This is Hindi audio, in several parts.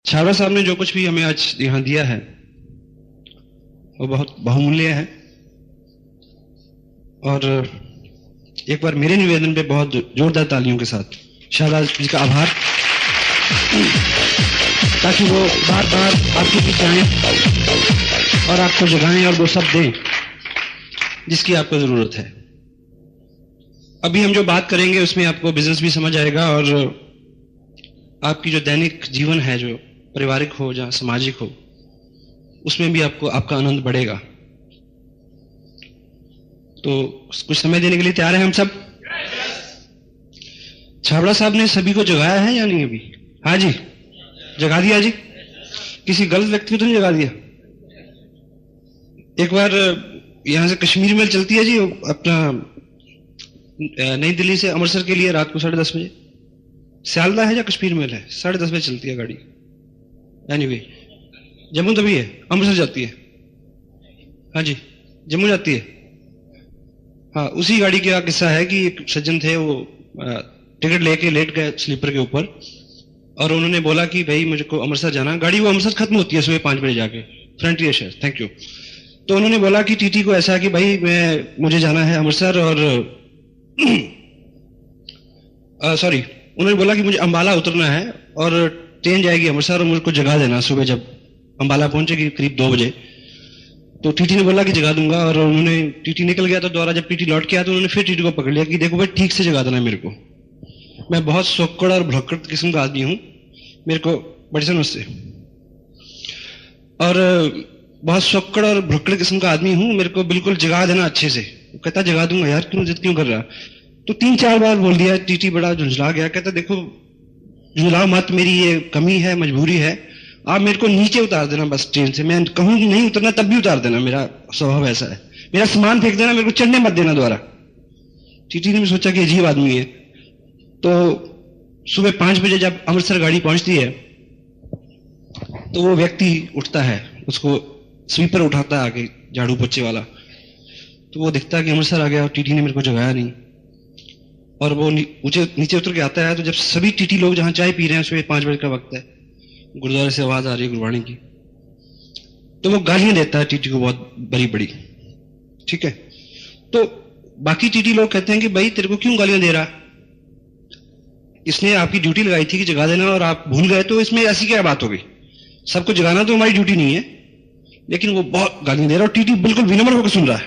छाबड़ा साहब ने जो कुछ भी हमें आज यहाँ दिया है वो बहुत बहुमूल्य है। और एक बार मेरे निवेदन पे बहुत जोरदार तालियों के साथ शाहबाज जी का आभार, ताकि वो बार बार आपके बीच आए और आपको जगाएं और वो सब दें जिसकी आपको जरूरत है। अभी हम जो बात करेंगे उसमें आपको बिजनेस भी समझ आएगा और आपकी जो दैनिक जीवन है, जो पारिवारिक हो या सामाजिक हो, उसमें भी आपको आपका आनंद बढ़ेगा। तो कुछ समय देने के लिए तैयार हैं हम सब? छाबड़ा साहब ने सभी को जगाया है या नहीं अभी? हाँ जी, जगा दिया जी। किसी गलत व्यक्ति को तो नहीं जगा दिया? एक बार यहां से कश्मीर मेल चलती है जी, अपना नई दिल्ली से अमृतसर के लिए रात को 10:30 बजे। सियालदा है या कश्मीर मेल है? 10:30 बजे चलती है गाड़ी। एनीवे, जम्मू तभी है, अमृतसर जाती है। हाँ जी, जम्मू जाती है। हाँ, उसी गाड़ी का किस्सा है कि एक सज्जन थे, वो टिकट लेके लेट गए स्लीपर के ऊपर और उन्होंने बोला कि भाई मुझको अमृतसर जाना। गाड़ी वो अमृतसर खत्म होती है सुबह 5 बजे जाके, फ्रंटियर शहर। Thank you. तो उन्होंने बोला कि टीटी को ऐसा कि भाई मुझे जाना है अमृतसर और सॉरी, उन्होंने बोला कि मुझे अंबाला उतरना है और ट्रेन जाएगी अमृतसर और मुझको जगा देना सुबह जब अंबाला पहुंचेगी करीब 2 बजे। तो टीटी ने बोला कि जगा दूंगा और उन्होंने, टीटी निकल गया तो दोबारा जब टीटी लौट के आया तो उन्होंने फिर टीटी को पकड़ लिया कि देखो भाई ठीक से जगा देना मेरे को, मैं बहुत सोक्कड़ और भुलक्कड़ किस्म का आदमी हूं, मेरे को बड़ी सन उससे, और बहुत सोक्कड़ और भुलक्कड़ किस्म का आदमी हूं, मेरे को बिल्कुल जगा देना अच्छे से। वो कहता जगा दूंगा यार, क्यों जिद क्यों कर रहा? तो 3-4 बार बोल दिया। टीटी बड़ा झुंझला गया, कहता देखो झुंझलाओ मत, मेरी ये कमी है, मजबूरी है, आप मेरे को नीचे उतार देना बस ट्रेन से, मैं कहूँ कि नहीं उतरना तब भी उतार देना, मेरा स्वभाव ऐसा है, मेरा सामान फेंक देना, मेरे को चढ़ने मत देना दोबारा। टीटी ने भी सोचा कि अजीब आदमी है। तो सुबह 5 बजे जब अमृतसर गाड़ी पहुंचती है तो वो व्यक्ति उठता है, उसको स्वीपर उठाता है आगे, झाड़ू पोछे वाला। तो वो दिखता है कि अमृतसर आ गया और टीटी ने मेरे को जगाया नहीं, और वो नीचे उतर के आता है। तो जब सभी टीटी लोग जहां चाय पी रहे हैं, सुबह 5 बजे का वक्त है, गुरुद्वारे से आवाज आ रही है गुरबाणी की, तो वो गालियां देता है टीटी को बहुत बड़ी बड़ी। ठीक है, तो बाकी टीटी लोग कहते हैं कि भाई तेरे को क्यों गालियां दे रहा, इसने आपकी ड्यूटी लगाई थी कि जगा देना और आप भूल गए, तो इसमें ऐसी क्या बात हो गई? सबको जगाना तो हमारी ड्यूटी नहीं है। लेकिन वो बहुत गालियां दे रहा है और टीटी बिल्कुल विनम्र होकर सुन रहा है,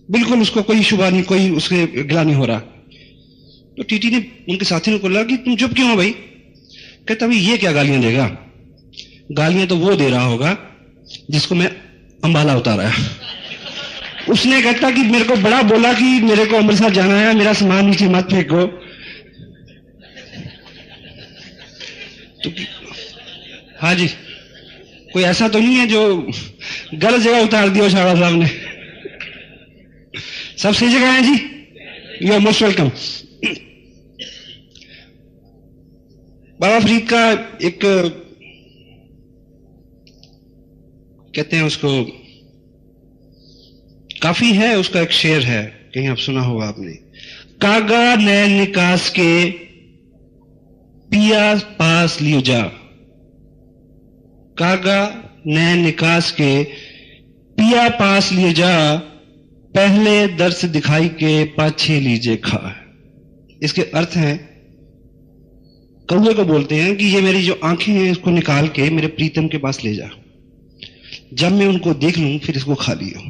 बिल्कुल उसको कोई शुबा नहीं, कोई उसके गिला नहीं हो रहा। तो टीटी ने उनके साथी ने बोला कि तुम चुप क्यों हो भाई? कहता भाई ये क्या गालियां देगा, गालियां तो वो दे रहा होगा जिसको मैं अंबाला उतारा है। उसने कहता कि मेरे को बड़ा बोला कि मेरे को अमृतसर जाना है, मेरा सामान नीचे मत फेंको। तो हाँ जी, कोई ऐसा तो नहीं है जो गलत जगह उतार दिया छाबड़ा साहब ने? सब सही जगह है जी, यू आर मोस्ट वेलकम। बाबा फरीद का एक कहते हैं उसको, काफी है, उसका एक शेर है, कहीं आप सुना होगा आपने। कागा नैन निकास के पिया पास लियो जा, कागा नैन निकास के पिया पास लिए जा, पहले दर्श दिखाई के पाछे लीजे खा। इसके अर्थ है, कौवे को बोलते हैं कि ये मेरी जो आंखें हैं इसको निकाल के मेरे प्रीतम के पास ले जा, जब मैं उनको देख लूं फिर इसको खा लियो।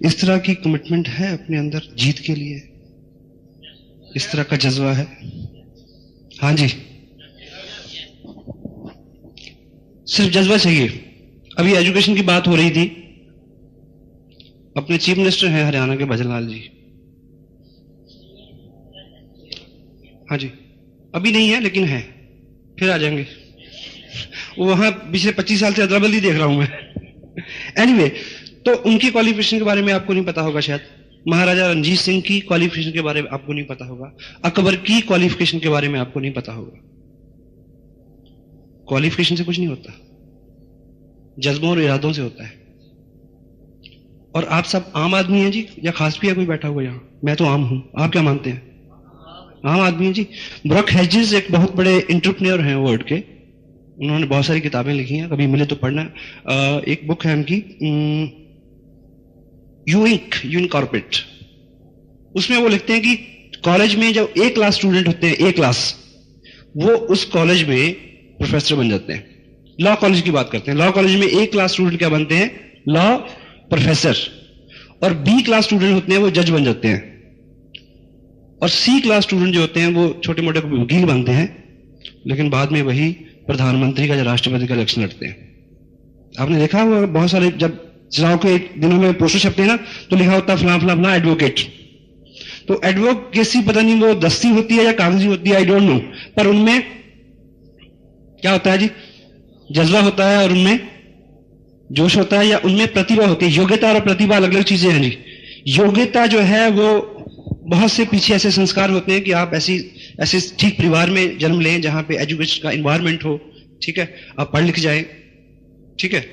इस तरह की कमिटमेंट है अपने अंदर जीत के लिए, इस तरह का जज्बा है। हाँ जी, सिर्फ जज्बा चाहिए। अभी एजुकेशन की बात हो रही थी, अपने चीफ मिनिस्टर हैं हरियाणा के भजन लाल जी। हाँ जी, अभी नहीं है लेकिन है, फिर आ जाएंगे। वो वहां पिछले 25 साल से अदला बदली देख रहा हूं मैं। एनीवे, तो उनकी क्वालिफिकेशन के बारे में आपको नहीं पता होगा शायद, महाराजा रणजीत सिंह की क्वालिफिकेशन के बारे में आपको नहीं पता होगा, अकबर की क्वालिफिकेशन के बारे में आपको नहीं पता होगा। क्वालिफिकेशन से कुछ नहीं होता, जज्बों और इरादों से होता है। और आप सब आम आदमी हैं जी, या खास भी है कोई बैठा हुआ यहाँ? मैं तो आम हूं, आप क्या मानते हैं? आम आदमी हैं जी। ब्रॉक हेजिस एक बहुत बड़े एंटरप्रेन्योर हैं वर्ल्ड के, उन्होंने बहुत सारी किताबें लिखी हैं, कभी मिले तो पढ़ना। एक बुक है उनकी, यू इनकॉर्पोरेट। उसमें वो लिखते हैं कि कॉलेज में जब ए क्लास स्टूडेंट होते हैं, ए क्लास, वो उस कॉलेज में प्रोफेसर बन जाते हैं। लॉ कॉलेज की बात करते हैं, लॉ कॉलेज में ए क्लास स्टूडेंट क्या बनते हैं? Law professor. और बी क्लास स्टूडेंट होते हैं वो जज बन जाते हैं। और सी क्लास स्टूडेंट जो होते हैं वो छोटे मोटे वकील बनते हैं, लेकिन बाद में वही प्रधानमंत्री का या राष्ट्रपति का इलेक्शन लड़ते हैं। आपने देखा हुआ बहुत सारे जब चुनाव के दिनों में पोस्टर छपते हैं ना, तो लिखा होता है फला फला फला एडवोकेट। तो एडवोकेसी पता नहीं वो दस्ती होती है या कागजी होती है, आई डोंट नो, पर उनमें क्या होता है जी? जज्बा होता है, और उनमें जोश होता है, या उनमें प्रतिभा होती है। योग्यता और प्रतिभा अलग अलग चीजें हैं जी। योग्यता जो है वो बहुत से पीछे ऐसे संस्कार होते हैं कि आप ऐसे ठीक परिवार में जन्म लें जहां पे एजुकेशन का एनवायरनमेंट हो, ठीक है, आप पढ़ लिख जाएं, ठीक है,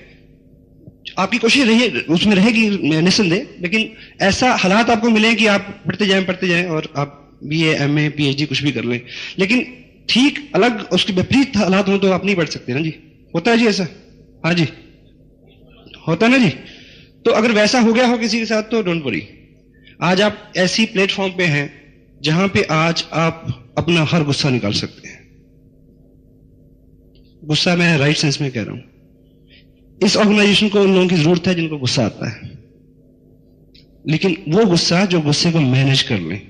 आपकी कोशिश रही उसमें रहेगी निस्संदेह, लेकिन ऐसा हालात आपको मिले कि आप पढ़ते जाएं और आप BA MA PhD कुछ भी कर लें, लेकिन ठीक अलग उसके विपरीत हालात हो तो आप नहीं पढ़ सकते ना जी। होता है जी ऐसा? हाँ जी, होता है ना जी। तो अगर वैसा हो गया हो किसी के साथ तो डोंट वरी। आज आप ऐसी प्लेटफॉर्म पे हैं जहां पे आज आप अपना हर गुस्सा निकाल सकते हैं। गुस्सा मैं राइट सेंस में कह रहा हूं। इस ऑर्गेनाइजेशन को उन लोगों की जरूरत है जिनको गुस्सा आता है, लेकिन वो गुस्सा जो गुस्से को मैनेज कर लें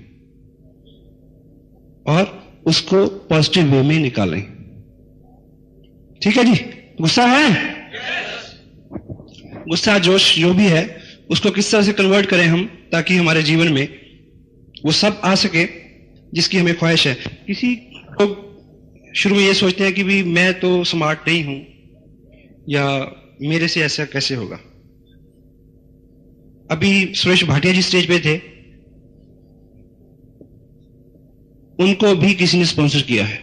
और उसको पॉजिटिव वे में निकालें। ठीक है जी? गुस्सा है, गुस्सा जोश जो भी है उसको किस तरह से कन्वर्ट करें हम, ताकि हमारे जीवन में वो सब आ सके जिसकी हमें ख्वाहिश है। किसी लोग शुरू में ये सोचते हैं कि भी मैं तो स्मार्ट नहीं हूं, या मेरे से ऐसा कैसे होगा। अभी सुरेश भाटिया जी स्टेज पे थे, उनको भी किसी ने स्पॉन्सर किया है,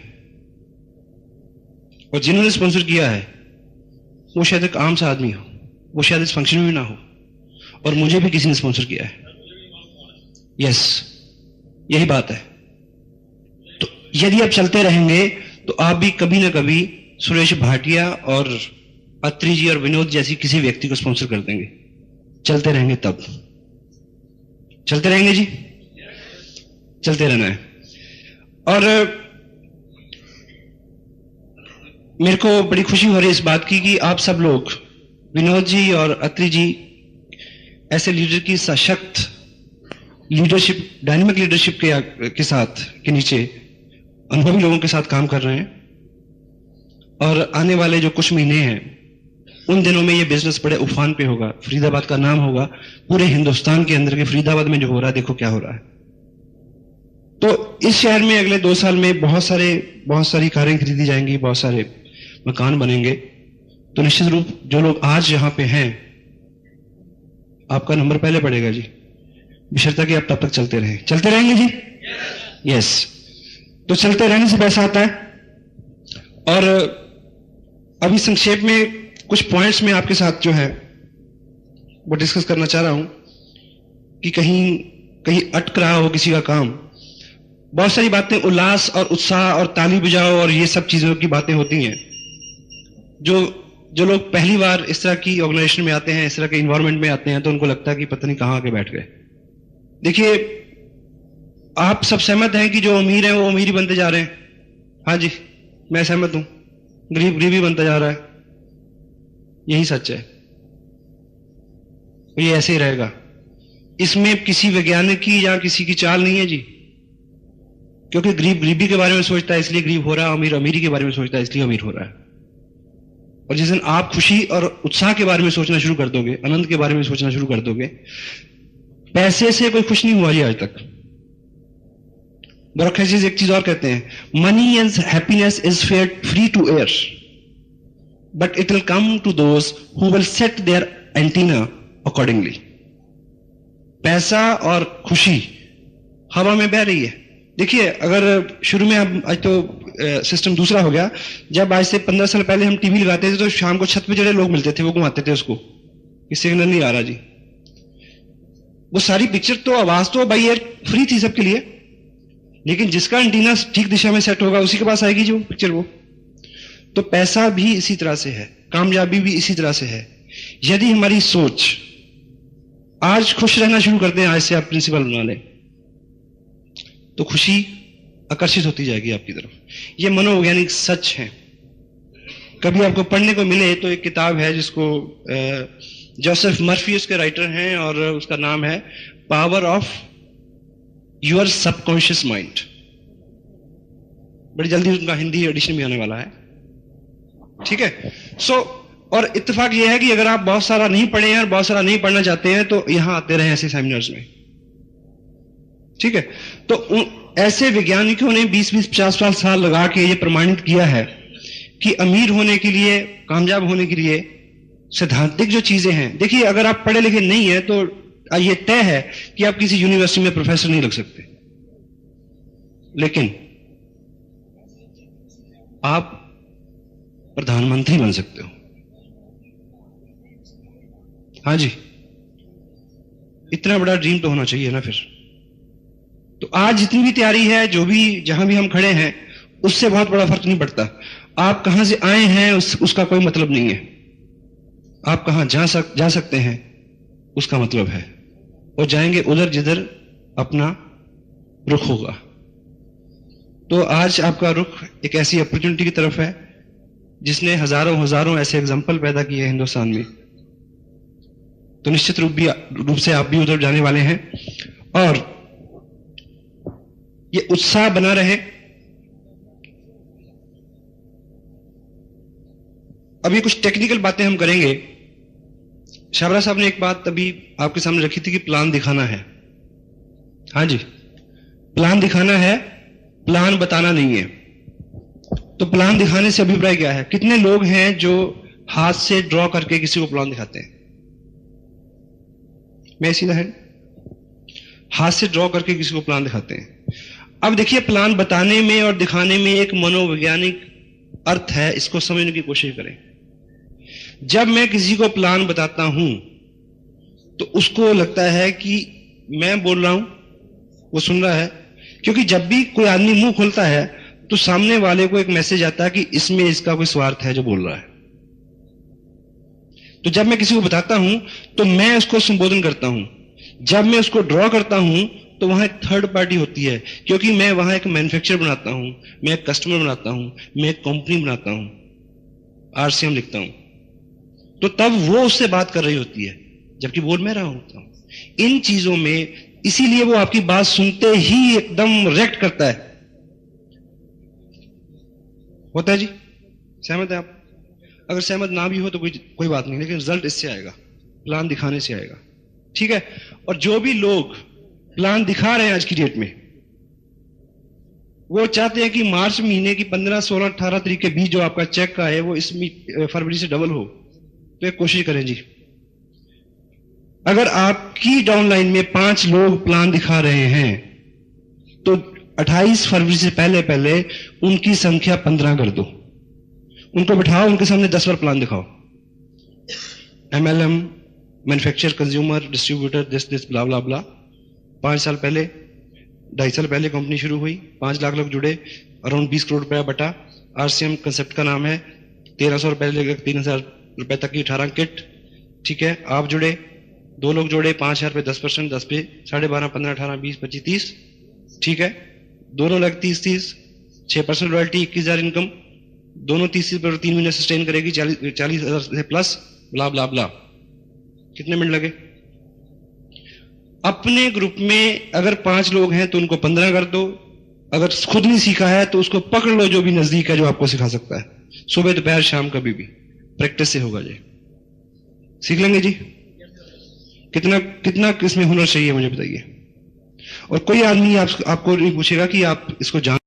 और जिन्होंने स्पॉन्सर किया है वो शायद एक आम सा आदमी हो, वो शायद इस फंक्शन में भी ना हो, और मुझे भी किसी ने स्पॉन्सर किया है। यस, यही बात है। तो यदि आप चलते रहेंगे तो आप भी कभी ना कभी सुरेश भाटिया और अत्री जी और विनोद जैसी किसी व्यक्ति को स्पॉन्सर कर देंगे। चलते रहेंगे, तब चलते रहेंगे जी, चलते रहना है। और मेरे को बड़ी खुशी हो रही है इस बात की कि आप सब लोग, विनोद जी और अत्री जी, ऐसे लीडर की सशक्त लीडरशिप, डायनेमिक लीडरशिप के साथ के नीचे अनुभवी लोगों के साथ काम कर रहे हैं। और आने वाले जो कुछ महीने हैं उन दिनों में ये बिजनेस बड़े उफान पे होगा। फरीदाबाद का नाम होगा पूरे हिंदुस्तान के अंदर के फरीदाबाद में जो हो रहा है, देखो क्या हो रहा है। तो इस शहर में अगले 2 साल में बहुत सारी कारें खरीदी जाएंगी, बहुत सारे मकान बनेंगे। तो निश्चित रूप जो लोग आज यहां पे हैं, आपका नंबर पहले पड़ेगा जी, बशर्ते कि आप तब तक चलते रहें। चलते रहेंगे जी? यस। तो चलते रहने से पैसा आता है। और अभी संक्षेप में कुछ पॉइंट्स में आपके साथ जो है वो डिस्कस करना चाह रहा हूं कि कहीं अटक रहा हो किसी का काम। बहुत सारी बातें उल्लास और उत्साह और ताली बजाओ और ये सब चीजों की बातें होती हैं। जो लोग पहली बार इस तरह की ऑर्गेनाइजेशन में आते हैं, इस तरह के इन्वायरमेंट में आते हैं, तो उनको लगता है कि पता नहीं कहां आके बैठ गए। देखिए, आप सब सहमत हैं कि जो अमीर हैं वो अमीर ही बनते जा रहे हैं। हाँ जी, मैं सहमत हूं। गरीब गरीब ही बनता जा रहा है, यही सच है। ये ऐसे ही रहेगा। इसमें किसी वैज्ञानिक की या किसी की चाल नहीं है जी, क्योंकि गरीब गरीबी के बारे में सोचता है इसलिए गरीब हो रहा है, अमीर अमीरी के बारे में सोचता है इसलिए अमीर हो रहा है। और जिस दिन आप खुशी और उत्साह के बारे में सोचना शुरू कर दोगे, आनंद के बारे में सोचना शुरू कर दोगे, पैसे से कोई खुश नहीं हुआ जी आज तक। ब्रोखेसिस एक चीज और कहते हैं, money and happiness is free to air, but it will come to those who will set their antenna accordingly. पैसा और खुशी हवा में बह रही है। देखिए, अगर शुरू में आज तो सिस्टम दूसरा हो गया। जब आज से 15 साल पहले हम टीवी लगाते थे तो शाम को छत पे जड़े लोग मिलते थे, वो घुमाते थे उसको कि सिग्नल नहीं आ रहा जी। वो सारी पिक्चर तो, आवाज तो बाई एयर फ्री थी सबके लिए, लेकिन जिसका एंटीना ठीक दिशा में सेट होगा उसी के पास आएगी जो पिक्चर। वो तो पैसा भी इसी तरह से है, कामयाबी भी इसी तरह से है। यदि हमारी सोच आज खुश रहना शुरू करते हैं, आज से आप प्रिंसिपल बना लें, तो खुशी आकर्षित होती जाएगी आपकी तरफ। ये मनोवैज्ञानिक सच है। कभी आपको पढ़ने को मिले तो एक किताब है जिसको जोसेफ मर्फी उसके राइटर हैं, और उसका नाम है power of your subconscious mind. बड़ी जल्दी उनका हिंदी एडिशन भी आने वाला है, ठीक है। और इत्तेफाक ये है कि अगर आप बहुत सारा नहीं पढ़े हैं और बहुत सारा नहीं पढ़ना चाहते हैं तो यहां आते रहे ऐसे सेमिनार्स में, ठीक है। तो ऐसे वैज्ञानिकों ने 20-20, 50 साल लगा के ये प्रमाणित किया है कि अमीर होने के लिए, कामयाब होने के लिए सैद्धांतिक जो चीजें हैं, देखिए अगर आप पढ़े लिखे नहीं है तो ये तय है कि आप किसी यूनिवर्सिटी में प्रोफेसर नहीं लग सकते, लेकिन आप प्रधानमंत्री बन सकते हो। हाँ जी, इतना बड़ा ड्रीम तो होना चाहिए ना फिर। तो आज जितनी भी तैयारी है, जो भी जहां भी हम खड़े हैं, उससे बहुत बड़ा फर्क नहीं पड़ता। आप कहां से आए हैं उसका कोई मतलब नहीं है। आप कहां जा सकते हैं उसका मतलब है, और जाएंगे उधर जिधर अपना रुख होगा। तो आज आपका रुख एक ऐसी अपॉर्चुनिटी की तरफ है जिसने हजारों हजारों ऐसे एग्जाम्पल पैदा किए हैं हिंदुस्तान में। तो निश्चित रूप से आप भी उधर जाने वाले हैं, और ये उत्साह बना रहे। अभी कुछ टेक्निकल बातें हम करेंगे। शाबरा साहब ने एक बात अभी आपके सामने रखी थी कि प्लान दिखाना है। हाँ जी, प्लान दिखाना है, प्लान बताना नहीं है। तो प्लान दिखाने से अभिप्राय क्या है? कितने लोग हैं जो हाथ से ड्रॉ करके किसी को प्लान दिखाते हैं? मैं सीधा है, हाथ से ड्रॉ करके किसी को प्लान दिखाते हैं। अब देखिए, प्लान बताने में और दिखाने में एक मनोवैज्ञानिक अर्थ है, इसको समझने की कोशिश करें। जब मैं किसी को प्लान बताता हूं तो उसको लगता है कि मैं बोल रहा हूं, वो सुन रहा है, क्योंकि जब भी कोई आदमी मुंह खोलता है तो सामने वाले को एक मैसेज आता है कि इसमें इसका कोई स्वार्थ है जो बोल रहा है। तो जब मैं किसी को बताता हूं तो मैं उसको संबोधन करता हूं। जब मैं उसको ड्रॉ करता हूं तो वहां एक थर्ड पार्टी होती है, क्योंकि मैं वहां एक मैन्युफैक्चर बनाता हूं, मैं एक कस्टमर बनाता हूं, मैं एक कंपनी बनाता हूं, आरसीएम लिखता हूं। तो तब वो उससे बात कर रही होती है, जबकि बोल मैं रहा होता हूं। इन चीजों में इसीलिए वो आपकी बात सुनते ही एकदम रिएक्ट करता है। होता है जी? सहमत है आप? अगर सहमत ना भी हो तो कोई बात नहीं, लेकिन रिजल्ट इससे आएगा, प्लान दिखाने से आएगा, ठीक है। और जो भी लोग प्लान दिखा रहे हैं आज की डेट में, वो चाहते हैं कि मार्च महीने की 15, 16, 18 तारीख के बीच जो आपका चेक का है वो इस फरवरी से डबल हो। तो एक कोशिश करें जी, अगर आपकी डाउनलाइन में 5 लोग प्लान दिखा रहे हैं तो 28 फरवरी से पहले पहले उनकी संख्या 15 कर दो। उनको बिठाओ, उनके सामने 10 बार प्लान दिखाओ। MLM, manufacture, consumer, distributor, this blah blah blah. 5 साल पहले, 2.5 साल पहले कंपनी शुरू हुई, 5 लाख लोग जुड़े, अराउंड 20 करोड़ रुपया बटा। आरसीएम कंसेप्ट का नाम है। 1300 रुपए लेकर 3000 रुपए तक की 18 किट, ठीक है। आप जुड़े, 2 लोग जोड़े, 5000 पे 10%, 10 पे 12.5, 15, 18, 20, 25, 30, ठीक है। दोनों लग 30-30, 6% रॉयल्टी, 21,000 इनकम। दोनों 30 पर 3 महीने सस्टेन करेगी, 40,000 से प्लस, ब्ला ब्ला ब्ला। कितने मिनट लगे? अपने ग्रुप में अगर 5 लोग हैं तो उनको 15 कर दो। अगर खुद नहीं सीखा है तो उसको पकड़ लो जो भी नजदीक है जो आपको सिखा सकता है। सुबह, दोपहर, शाम, कभी भी प्रैक्टिस से होगा जी। सीख लेंगे जी। कितना कितना किसमें हुनर चाहिए मुझे बताइए। और कोई आदमी आपको नहीं पूछेगा कि आप इसको जान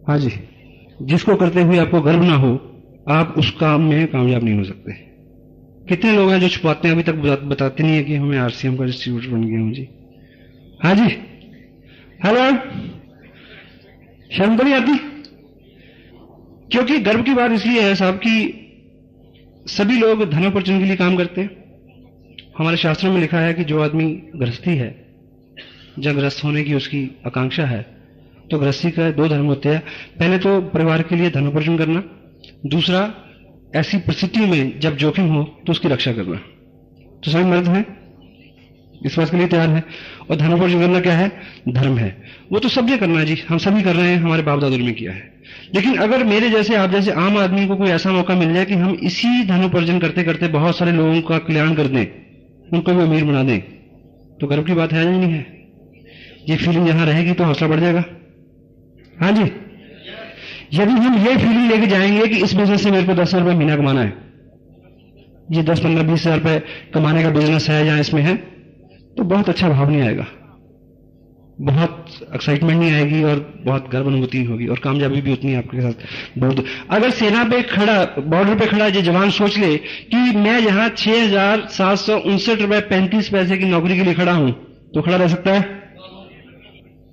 हाँ जी, जिसको करते हुए आपको गर्व ना हो, आप उस काम में कामयाब नहीं हो सकते। कितने लोग हैं जो छुपाते हैं, अभी तक बताते नहीं है कि हमें आरसीएम का डिस्ट्रीब्यूटर बन गया हूं जी। हाँ जी, हेलो, शर्म तो नहीं आती? क्योंकि गर्व की बात इसलिए है साहब कि सभी लोग धनोपार्जन के लिए काम करते हैं। हमारे शास्त्रों में लिखा है कि जो आदमी गृहस्थी है, जब गृहस्थ होने की उसकी आकांक्षा है, तो गृहस्थी का दो धर्म होते हैं। पहले तो परिवार के लिए धनोपार्जन करना, दूसरा ऐसी परिस्थिति में जब जोखिम हो तो उसकी रक्षा करना। तो सभी मर्द हैं, इस बात के लिए तैयार है। और धनोपार्जन करना क्या है? धर्म है। वो तो सबने करना है जी, हम सभी कर रहे हैं, हमारे बाप दादों ने किया है। लेकिन अगर मेरे जैसे, आप जैसे आम आदमी को कोई ऐसा मौका मिल जाए कि हम इसी धनोपार्जन करते करते बहुत सारे लोगों का कल्याण कर दें, उनको भी अमीर बना दें, तो गर्व की बात है या नहीं है? ये फीलिंग यहां रहेगी तो हौसला बढ़ जाएगा। हाँ जी, यदि हम ये फीलिंग लेके जाएंगे कि इस बिजनेस से मेरे को 10,000 रुपये महीना कमाना है, ये 10, 15, 20,000 रुपये कमाने का बिजनेस है या इसमें है, तो बहुत अच्छा भाव नहीं आएगा, बहुत एक्साइटमेंट नहीं आएगी और बहुत गर्व अनुभूति होगी और कामयाबी भी उतनी आपके साथ बहुत। अगर सेना पे खड़ा, बॉर्डर पे खड़ा ये जवान सोच ले कि मैं यहां 6,759 रुपये 35 पैसे की नौकरी के लिए खड़ा हूं, तो खड़ा रह सकता है?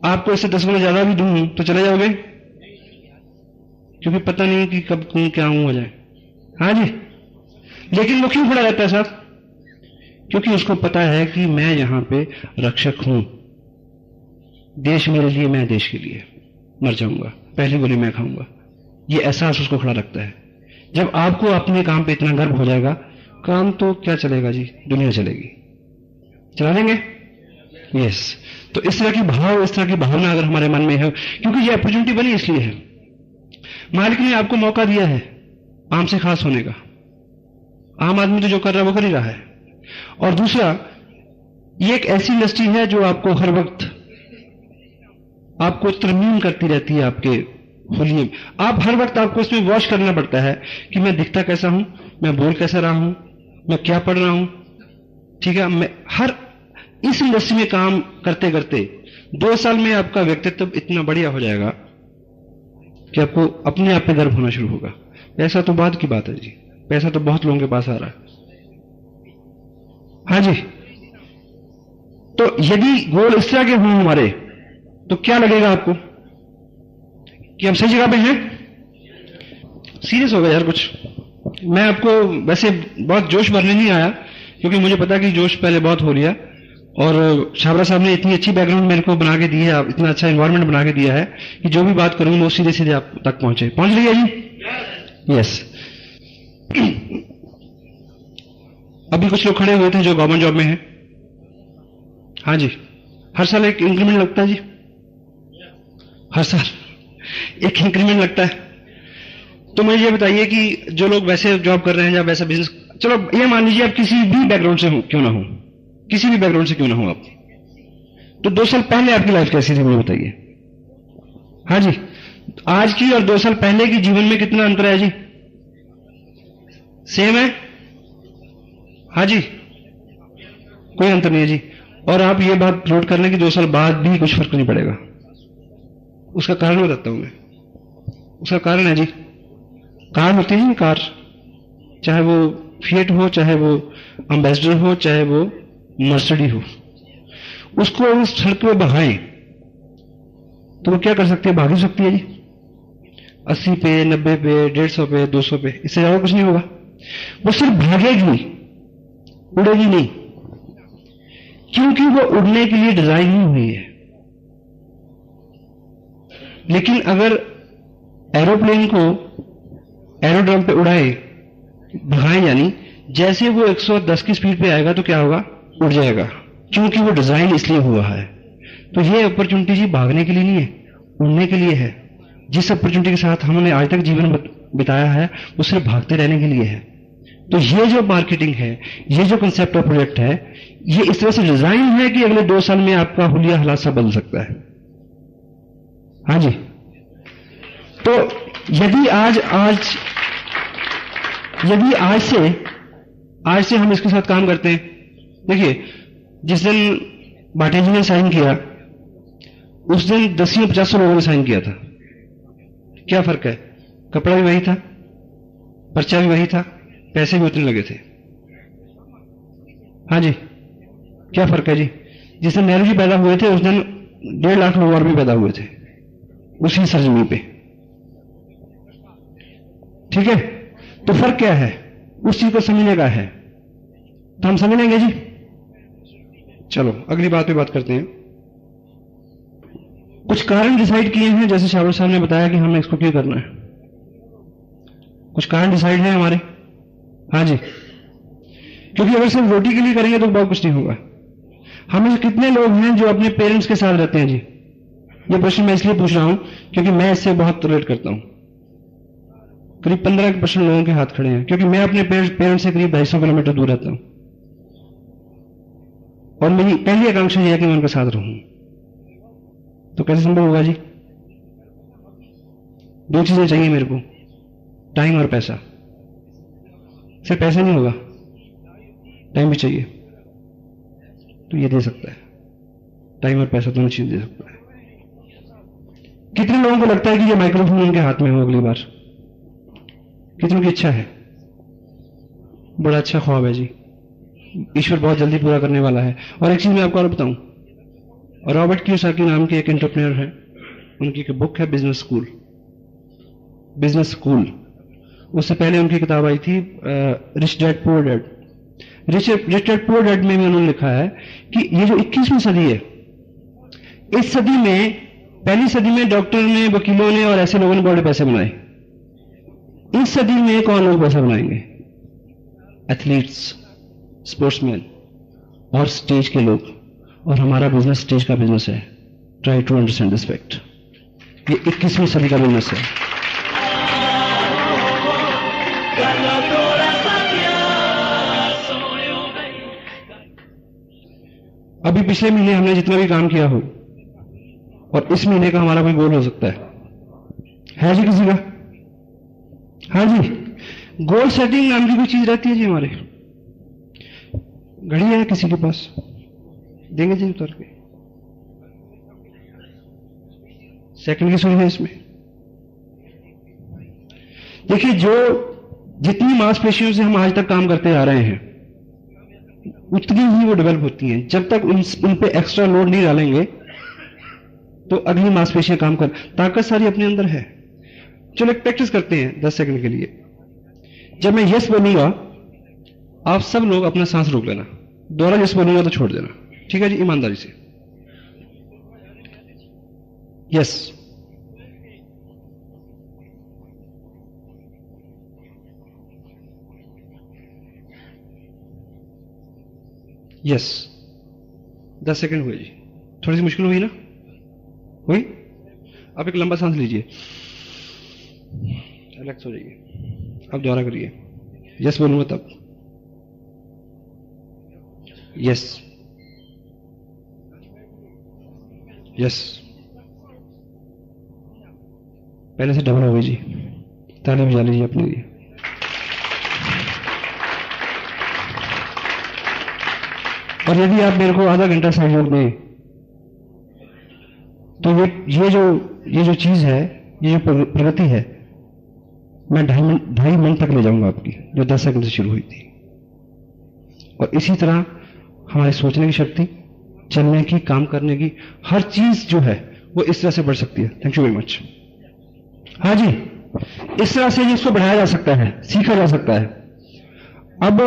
आपको इससे 10 गुना ज्यादा भी दूं तो चले जाओगे? क्योंकि पता नहीं कि कब कौन क्या हो जाए। हाँ जी, लेकिन वो क्यों खड़ा रहता है साहब? क्योंकि उसको पता है कि मैं यहां पे रक्षक हूं, देश मेरे लिए, मैं देश के लिए मर जाऊंगा, पहली गोली मैं खाऊंगा। ये एहसास उसको खड़ा रखता है। जब आपको अपने काम पे इतना गर्व हो जाएगा, काम तो क्या चलेगा जी, दुनिया चलेगी। चला देंगे? यस। तो इस तरह की भाव, इस तरह की भावना अगर हमारे मन में है, क्योंकि ये अपॉर्चुनिटी बनी इसलिए है, मालिक ने आपको मौका दिया है आम से खास होने का। आम आदमी तो जो कर रहा है वो कर ही रहा है। और दूसरा, ये एक ऐसी इंडस्ट्री है जो आपको हर वक्त आपको तरमीम करती रहती है, आपके हुलिये। आप हर वक्त आपको इसमें वॉच करना पड़ता है कि मैं दिखता कैसा हूं, मैं बोल कैसा रहा हूं, मैं क्या पढ़ रहा हूं, ठीक है। मैं हर इस इंडस्ट्री में काम करते करते 2 साल में आपका व्यक्तित्व इतना बढ़िया हो जाएगा कि आपको अपने आप पे गर्व होना शुरू होगा। पैसा तो बाद की बात है जी, पैसा तो बहुत लोगों के पास आ रहा है। हाँ जी, तो यदि गोल इस तरह के हों हमारे, तो क्या लगेगा आपको कि हम सही जगह पे हैं? सीरियस हो गया यार कुछ। मैं आपको वैसे बहुत जोश भरने नहीं आया, क्योंकि मुझे पता कि जोश पहले बहुत हो लिया, और छाबरा साहब ने इतनी अच्छी बैकग्राउंड मेरे को बना के दी है, इतना अच्छा एनवायरनमेंट बना के दिया है कि जो भी बात करूं वो सीधे सीधे आप तक पहुंच रही है जी। यस। अभी कुछ लोग खड़े हुए थे जो गवर्नमेंट जॉब में हैं। हाँ जी, हर साल एक इंक्रीमेंट लगता है जी, हर साल एक इंक्रीमेंट लगता है। तो मुझे ये बताइए कि जो लोग वैसे जॉब कर रहे हैं या वैसा बिजनेस, चलो ये मान लीजिए आप किसी भी बैकग्राउंड से हो, क्यों ना हो, किसी भी बैकग्राउंड से क्यों ना हो आप, तो 2 साल पहले आपकी लाइफ कैसी थी मुझे बताइए। हाँ जी, आज की और 2 साल पहले की जीवन में कितना अंतर है जी? सेम है? हाँ जी, कोई अंतर नहीं है जी। और आप ये बात नोट कर लें कि 2 साल बाद भी कुछ फर्क नहीं पड़ेगा। उसका कारण बताता हूं मैं। उसका कारण है जी, कार होती है, कार, चाहे वो फिएट हो, चाहे वो एम्बेसडर हो, चाहे वो मर्सिडीज हो, उसको उस सड़क पे भगाएं तो वो क्या कर सकती है? भाग ही सकती है जी, 80 पे, 90 पे, 150 पे, 200 पे, इससे ज्यादा कुछ नहीं होगा। वो सिर्फ भागेगी, उड़ेगी नहीं, क्योंकि वो उड़ने के लिए डिजाइन नहीं हुई है। लेकिन अगर एरोप्लेन को एरोड्रम पे उड़ाए, भगाएं, यानी जैसे वो 110 की स्पीड पे आएगा तो क्या होगा? उड़ जाएगा, क्योंकि वो डिजाइन इसलिए हुआ है। तो ये अपॉर्चुनिटी जी भागने के लिए नहीं है, उड़ने के लिए है। जिस अपॉर्चुनिटी के साथ हमने आज तक जीवन बिताया है वो सिर्फ भागते रहने के लिए है। तो ये जो मार्केटिंग है, ये जो कंसेप्ट ऑफ प्रोजेक्ट है, ये इस तरह से डिजाइन है कि अगले 2 साल में आपका हुलिया हालात सा बदल सकता है। हाँ जी, तो यदि आज से हम इसके साथ काम करते हैं। देखिए, जिस दिन भाटिया जी ने साइन किया, उस दिन 10 या 50 लोगों ने साइन किया था। क्या फर्क है? कपड़ा भी वही था, पर्चा भी वही था, पैसे भी उतने लगे थे। हाँ जी, क्या फर्क है जी? जिस दिन नेहरू जी पैदा हुए थे उस दिन 1.5 लाख लोग और भी पैदा हुए थे उसी सरजमी पे। ठीक है, तो फर्क क्या है? उस चीज को समझने का है, तो हम समझ लेंगे जी। चलो अगली बात पे बात करते हैं। कुछ कारण डिसाइड किए हैं, जैसे शाहरुख साहब ने बताया कि हमें इसको क्यों करना है। कुछ कारण डिसाइड है हमारे। हाँ जी, क्योंकि अगर सिर्फ रोटी के लिए करेंगे तो बहुत कुछ नहीं होगा। हम में कितने लोग हैं जो अपने पेरेंट्स के साथ रहते हैं जी? ये प्रश्न मैं इसलिए पूछ रहा हूं क्योंकि मैं इससे बहुत रिलेट करता हूं। करीब 15% लोगों के हाथ खड़े हैं, क्योंकि मैं अपने पेरेंट्स से करीब 250 किलोमीटर दूर रहता हूं और मेरी पहली आकांक्षा यह है कि मैं उनके साथ रहूं। तो कैसे संभव होगा जी? 2 चीजें चाहिए मेरे को, टाइम और पैसा। सिर्फ पैसा नहीं होगा, टाइम भी चाहिए। तो ये दे सकता है, टाइम और पैसा दोनों चीज दे सकता है। कितने लोगों को लगता है कि ये माइक्रोफोन उनके हाथ में हो अगली बार? कितनों की इच्छा है? बड़ा अच्छा ख्वाब है जी, ईश्वर बहुत जल्दी पूरा करने वाला है। और एक चीज मैं आपको और बताऊं, रॉबर्ट कियोसाकी नाम के एक एंटरप्रेन्योर है, उनकी एक बुक है बिजनेस स्कूल। बिजनेस स्कूल, उससे पहले उनकी किताब आई थी rich dad poor dad. Rich dad poor dad में भी उन्होंने लिखा है कि ये जो 21वीं सदी है, इस सदी में, पहली सदी में डॉक्टर ने, वकीलों ने और ऐसे लोगों ने बड़े पैसे बनाए। इस सदी में कौन लोग पैसा बनाएंगे? एथलीट्स, स्पोर्ट्समैन और स्टेज के लोग। और हमारा बिजनेस स्टेज का बिजनेस है। Try to understand this fact. ये 21वीं सदी का बिजनेस है। अभी पिछले महीने हमने जितना भी काम किया हो और इस महीने का हमारा कोई गोल हो सकता है जी किसी का? हाँ जी, गोल सेटिंग नाम की कोई चीज रहती है जी हमारे। घड़ी है किसी के पास? देंगे जी उतर के। सेकंड की सुनी है इसमें। देखिए, जो जितनी मांसपेशियों से हम आज तक काम करते आ रहे हैं उतनी ही वो डेवलप होती हैं। जब तक उन पे एक्स्ट्रा लोड नहीं डालेंगे तो अगली मांसपेशियां काम कर, ताकत सारी अपने अंदर है। चलो एक प्रैक्टिस करते हैं 10 सेकंड के लिए। जब मैं यस बोलूंगा आप सब लोग अपना सांस रोक लेना, दोबारा यस बोलूंगा तो छोड़ देना। ठीक है जी, ईमानदारी से। Yes, yes. 10 सेकंड हुए जी। थोड़ी सी मुश्किल हुई ना? हुई? आप एक लंबा सांस लीजिए, रिलैक्स हो जाइए। अब दोबारा करिए, यस बोलूंगा तब। Yes, yes. पहले से डबल हो गई जी। ताली बजा लीजिए अपने लिए। और यदि आप मेरे को आधा घंटा सहयोग दें तो ये जो चीज है, ये जो प्रगति है, मैं 2.5 मिनट तक ले जाऊंगा आपकी, जो 10 सेकंड से शुरू हुई थी। और इसी तरह हमारी सोचने की शक्ति, चलने की, काम करने की, हर चीज जो है वो इस तरह से बढ़ सकती है। Thank you very much. हाँ जी, इस तरह से इसको बढ़ाया जा सकता है, सीखा जा सकता है। अब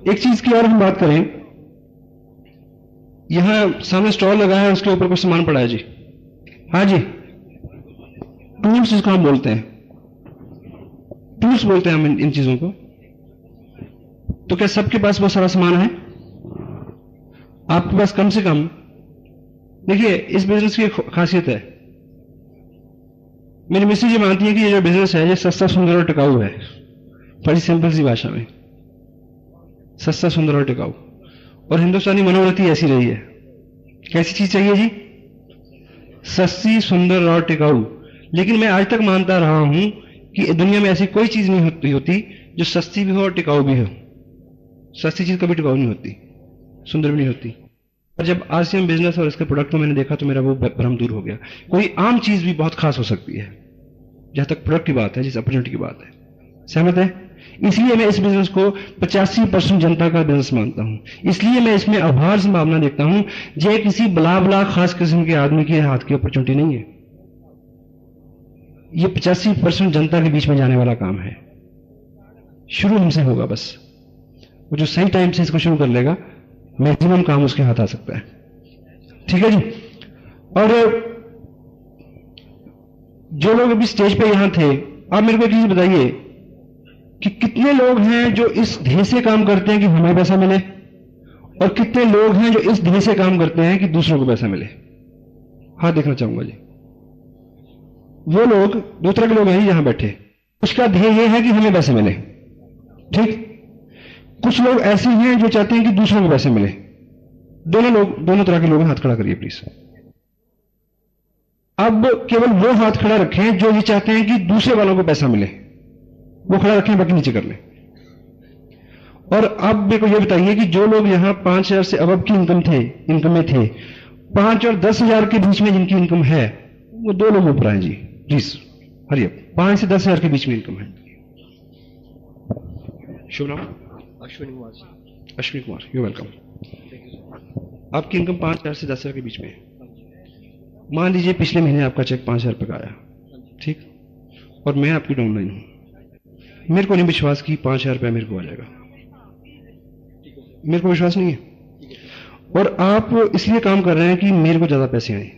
एक चीज की और हम बात करें, यहां सामने स्टॉल लगा है, उसके ऊपर कुछ सामान पड़ा है जी। हाँ जी, टूल्स जिसको हम बोलते हैं, टूल्स बोलते हैं हम इन चीजों को। तो क्या सबके पास बहुत सारा सामान है? आपके पास कम से कम, देखिए इस बिजनेस की खासियत है, मेरी मिसेज जी मानती है कि ये जो बिजनेस है ये सस्ता, सुंदर और टिकाऊ है। बड़ी सिंपल सी भाषा में, सस्ता, सुंदर और टिकाऊ। और हिंदुस्तानी मनोवृत्ति ऐसी रही है। कैसी चीज चाहिए जी? सस्ती, सुंदर और टिकाऊ। लेकिन मैं आज तक मानता रहा हूं कि दुनिया में ऐसी कोई चीज नहीं होती जो सस्ती भी हो और टिकाऊ भी हो। सस्ती चीज कभी टिकाऊ नहीं होती, सुंदर भी नहीं होती। और जब आरसीएम बिजनेस और इसके प्रोडक्ट को मैंने देखा तो मेरा वो भ्रम दूर हो गया। कोई आम चीज भी बहुत खास हो सकती है। जहां तक प्रोडक्ट की बात है, जिस अपॉर्चुनिटी की बात है। सहमत है? इसलिए मैं इस बिजनेस को 85% जनता का बिजनेस मानता हूं। इसलिए मैं इसमें अभार संभावना देखता हूं। ये किसी बला बला खास किस्म के आदमी के हाथ की अपॉर्चुनिटी नहीं है। ये 85% जनता के बीच में जाने वाला काम है। शुरू हमसे होगा बस। वो जो सही टाइम से इसको शुरू कर लेगा, मैक्सिमम काम उसके हाथ आ सकता है। ठीक है जी। और जो लोग अभी स्टेज पे यहां थे, आप मेरे को एक चीज बताइए कि कितने लोग हैं जो इस ध्येय से काम करते हैं कि हमें पैसा मिले, और कितने लोग हैं जो इस ध्येय से काम करते हैं कि दूसरों को पैसा मिले? हाथ देखना चाहूंगा जी। वो लोग, दो तरह के लोग हैं यहां बैठे। उसका ध्येय यह है कि हमें पैसे मिले, ठीक। कुछ लोग ऐसे हैं जो चाहते हैं कि दूसरों को पैसे मिले। दोनों तरह के लोग हैं। हाथ खड़ा करिए प्लीज। अब केवल वो हाथ खड़ा रखें जो ये चाहते हैं कि दूसरे वालों को पैसा मिले, वो खड़ा रखें, बाकी नीचे कर लें। और अब मेरे को ये बताइए कि जो लोग यहां 5,000 से अबव की इनकम में थे, 5 और 10,000 के बीच में जिनकी इनकम है, वो दो लोग ऊपर आए जी प्लीज। हरियप। 5 से 10,000 के बीच में इनकम है। शुभ नाम? अश्विनी कुमार। Ashwini Kumar, you welcome. आपकी इनकम 5,000 से 10,000 के बीच में है। मान लीजिए पिछले महीने आपका चेक 5,000 रुपये का आया, ठीक, और मैं आपकी डाउनलाइन हूं। मेरे को नहीं विश्वास कि 5,000 रुपया मेरे को आ जाएगा। मेरे को विश्वास नहीं है। और आप इसलिए काम कर रहे हैं कि मेरे को ज्यादा पैसे आए,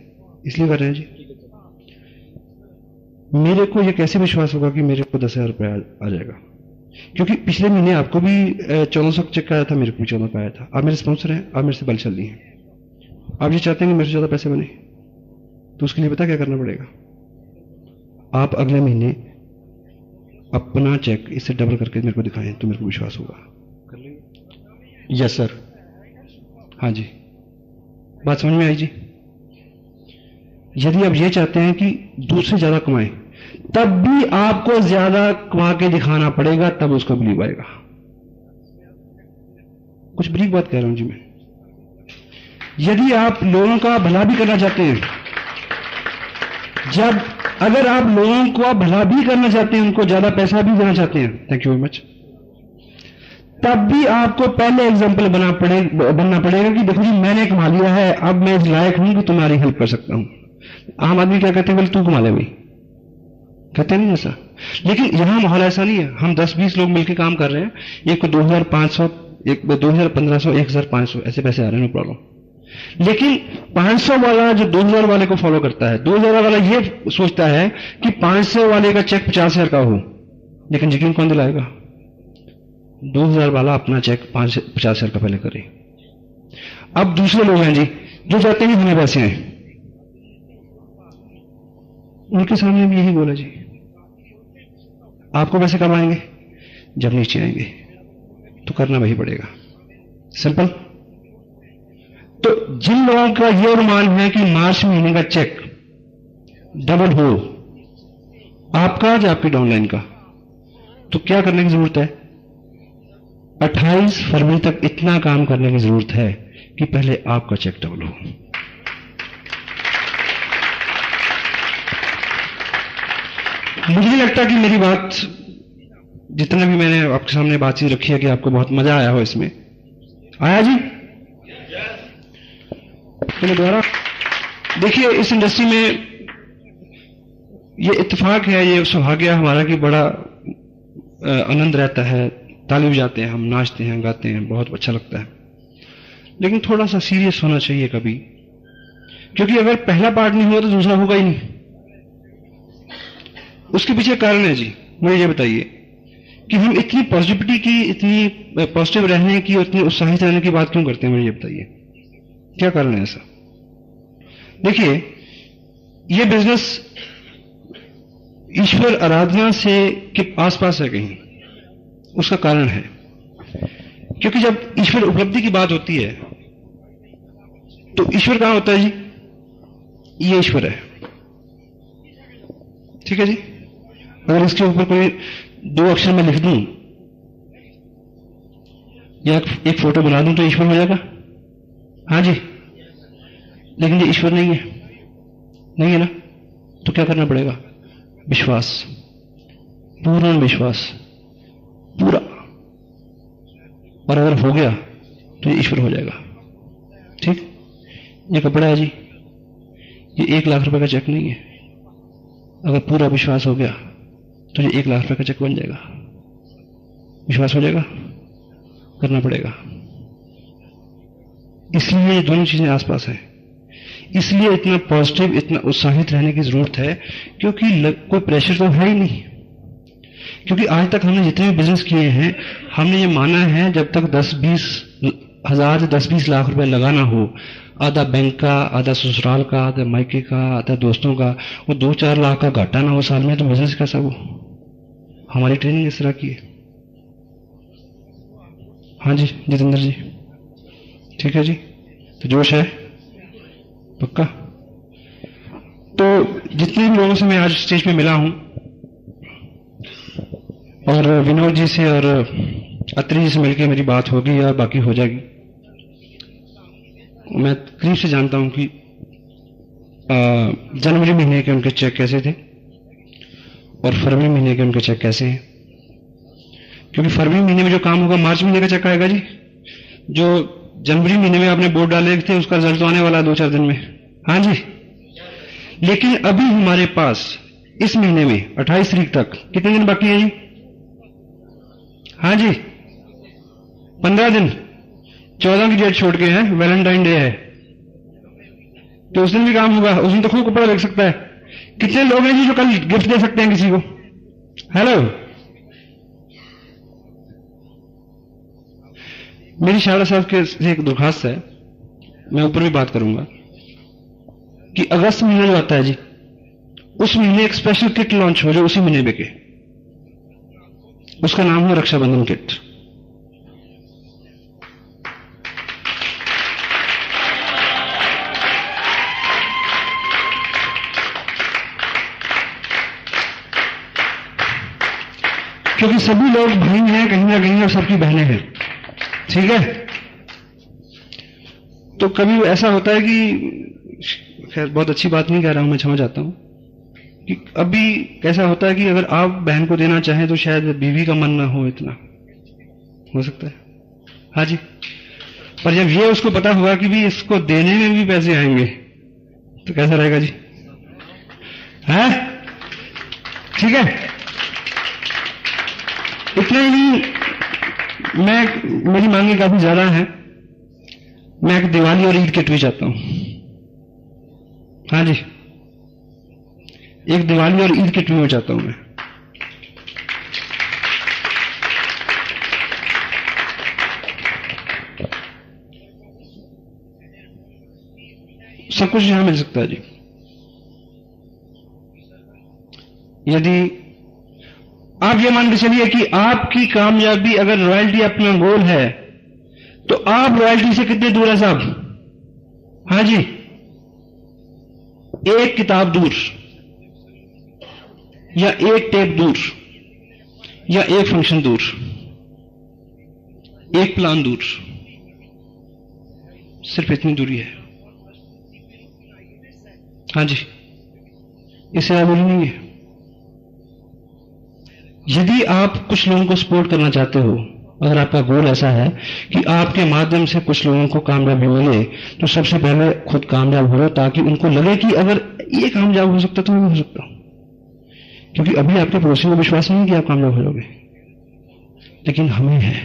इसलिए कर रहे हैं जी। मेरे को यह कैसे विश्वास होगा कि मेरे को 10,000 रुपया आ जाएगा? क्योंकि पिछले महीने आपको भी 1400 चेक आया था, मेरे को भी 14 का आया था। आप मेरे स्पॉन्सर हैं, आप मेरे से बल चल रही हैं। आप ये चाहते हैं कि मेरे से ज्यादा पैसे बने, तो उसके लिए पता क्या करना पड़ेगा? आप अगले महीने अपना चेक इससे डबल करके मेरे को दिखाएं, तो मेरे को विश्वास होगा। कर लेंगे? Yes sir. हाँ जी, बात समझ में आई जी। यदि आप ये चाहते हैं कि दूसरे ज्यादा कमाएं, तब भी आपको ज्यादा कमा के दिखाना पड़ेगा, तब उसको बिलीव आएगा। कुछ ब्रीक बात कह रहा हूं जी मैं। यदि आप लोगों का भला भी करना चाहते हैं, अगर आप लोगों को भला भी करना चाहते हैं, उनको ज्यादा पैसा भी देना चाहते हैं, थैंक यू वेरी मच, तब भी आपको पहले एग्जाम्पल बनना पड़ेगा कि देखो जी मैंने कमा लिया है, अब मैं इस लायक हूं कि तुम्हारी हेल्प कर सकता हूं। आम आदमी क्या कहते हैं? बोले तू कमा ले भाई, कहते नहीं ऐसा। लेकिन यहां माहौल ऐसा नहीं है। हम 10-20 लोग मिलकर काम कर रहे हैं, एक को 2,500, एक 2,1500, 1,500 ऐसे पैसे आ रहे हैं, नो प्रॉब्लम। लेकिन 500 वाला जो 2,000 वाले को फॉलो करता है, 2,000 वाला ये सोचता है कि 500 वाले का चेक 50,000 का हो, लेकिन यकीन कौन दिलाएगा? 2,000 वाला अपना चेक 50,000 का पहले करे। अब दूसरे लोग हैं जी जो चाहते हैं कि हमें पैसे आए, उनके सामने भी यही बोला जी, आपको पैसे कब आएंगे? जब नीचे आएंगे, तो करना वही पड़ेगा। सिंपल। तो जिन लोगों का यह अनुमान है कि मार्च महीने का चेक डबल हो, आपका या आपकी डाउनलाइन का, तो क्या करने की जरूरत है? 28 फरवरी तक इतना काम करने की जरूरत है कि पहले आपका चेक डबल हो। मुझे नहीं लगता कि मेरी बात, जितना भी मैंने आपके सामने बातचीत रखी है, कि आपको बहुत मजा आया हो इसमें। आया जी? तो दोबारा देखिए, इस इंडस्ट्री में ये इत्तेफाक है, ये सौभाग्य है हमारा कि बड़ा आनंद रहता है, ताली बजाते हैं हम, नाचते हैं, गाते हैं, बहुत अच्छा लगता है। लेकिन थोड़ा सा सीरियस होना चाहिए कभी, क्योंकि अगर पहला पार्ट नहीं हुआ तो दूसरा होगा ही नहीं। उसके पीछे कारण है जी, मुझे ये बताइए कि हम इतनी पॉजिटिविटी की, इतनी पॉजिटिव रहने की और इतनी उत्साहित रहने की बात क्यों करते हैं? मुझे ये बताइए क्या कारण है ऐसा? देखिए, ये बिजनेस ईश्वर आराधना से के आसपास है कहीं, उसका कारण है क्योंकि जब ईश्वर उपलब्धि की बात होती है तो ईश्वर कहां होता है जी? ये ईश्वर है, ठीक है जी। अगर इसके ऊपर कोई 2 अक्षर में लिख दूं या एक फोटो बना दूं तो ईश्वर हो जाएगा? हाँ जी। लेकिन ये ईश्वर नहीं है, नहीं है ना? तो क्या करना पड़ेगा? विश्वास, पूर्ण विश्वास, पूरा। और अगर हो गया तो ये ईश्वर हो जाएगा। ठीक, ये कपड़ा है जी, ये 1 लाख रुपए का चेक नहीं है। अगर पूरा विश्वास हो गया तो ये 1 लाख रुपए का चेक बन जाएगा। विश्वास हो जाएगा, करना पड़ेगा। इसलिए ये दोनों चीजें आसपास हैं। इसलिए इतना पॉजिटिव, इतना उत्साहित रहने की जरूरत है, क्योंकि कोई प्रेशर तो है ही नहीं। क्योंकि आज तक हमने जितने भी बिजनेस किए हैं, हमने ये माना है जब तक 10-20 हजार से 10-20 लाख रुपए लगाना हो, आधा बैंक का, आधा ससुराल का, आधा मायके का, आधा दोस्तों का, वो 2-4 लाख का घाटा ना हो साल में, तो बिजनेस कैसा हो? हमारी ट्रेनिंग इस तरह की है। हाँ जी जितेंद्र जी, ठीक है जी, तो जोश है पक्का। तो जितने भी लोगों से मैं आज स्टेज पे मिला हूं, और विनोद जी से और अत्री जी से मिलकर मेरी बात होगी और बाकी हो जाएगी। मैं करीब से जानता हूं कि जनवरी महीने के उनके चेक कैसे थे और फरवरी महीने के उनके चेक कैसे हैं। क्योंकि फरवरी महीने में जो काम होगा, मार्च महीने का चेक आएगा जी। जो जनवरी महीने में आपने बोर्ड डाले थे, उसका रिजल्ट तो आने वाला है 2-4 दिन में। हाँ जी, लेकिन अभी हमारे पास इस महीने में 28 तारीख तक कितने दिन बाकी है जी? हाँ जी, 15 दिन। 14 की डेट छोड़ के हैं, वैलेंटाइन डे है, तो उस दिन भी काम होगा। उस दिन तो खूब कपड़ा देख सकता है। कितने लोग हैं जी जो कल गिफ्ट दे सकते हैं किसी को? हेलो, मेरी शाहरा साहब के से एक दरखास्त है, मैं ऊपर भी बात करूंगा, कि अगस्त महीना जो आता है जी, उस महीने एक स्पेशल किट लॉन्च हो जो उसी महीने बिके। उसका नाम है रक्षाबंधन किट। क्योंकि सभी लोग भाई हैं कहीं ना कहीं और सबकी बहनें हैं, ठीक है। तो कभी ऐसा होता है कि, खैर बहुत अच्छी बात नहीं कह रहा हूं मैं, क्षमा चाहता हूं, कि अभी कैसा होता है कि अगर आप बहन को देना चाहें तो शायद बीवी का मन ना हो, इतना हो सकता है। हाँ जी, पर जब ये उसको पता होगा कि भी इसको देने में भी पैसे आएंगे तो कैसा रहेगा जी? है ठीक है। इतना ही, मेरी मांगे काफी ज्यादा है। मैं एक दिवाली और ईद किट भी चाहता हूं। हाँ जी, एक दिवाली और ईद किट भी मैं चाहता हूं। मैं सब कुछ यहां मिल सकता है जी। यदि आप ये मान के चलिए कि आपकी कामयाबी अगर रॉयल्टी अपना गोल है, तो आप रॉयल्टी से कितने दूर है साहब? हाँ जी, एक किताब दूर, या एक टेप दूर, या एक फंक्शन दूर, एक प्लान दूर, सिर्फ इतनी दूरी है। हाँ जी, इससे आगे नहीं है। यदि आप कुछ लोगों को सपोर्ट करना चाहते हो, अगर आपका गोल ऐसा है कि आपके माध्यम से कुछ लोगों को कामयाबी मिले, तो सबसे पहले खुद कामयाब हो, ताकि उनको लगे कि अगर ये कामयाब हो सकता तो मैं हो सकता हूं। क्योंकि अभी आपके पड़ोसी को विश्वास नहीं है कि आप कामयाब हो जाओगे, लेकिन हमें है,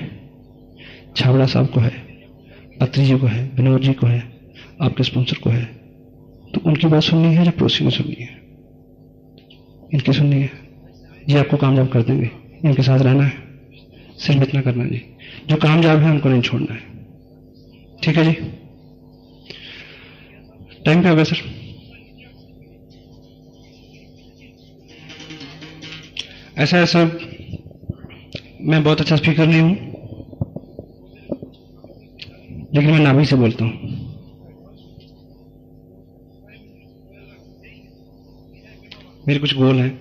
छाबड़ा साहब को है, अत्री जी को है, विनोद जी को है, आपके स्पॉन्सर को है। तो उनकी बात सुननी है या पड़ोसी को सुननी है? इनकी सुननी है। ये आपको कामयाब कर देंगे, इनके साथ रहना है, सिर्फ इतना करना है जी। जो कामयाब है उनको नहीं छोड़ना है, ठीक है जी। टाइम पे हो गया सर। ऐसा मैं बहुत अच्छा स्पीकर नहीं हूं, लेकिन मैं नाभि से बोलता हूं। मेरे कुछ गोल हैं,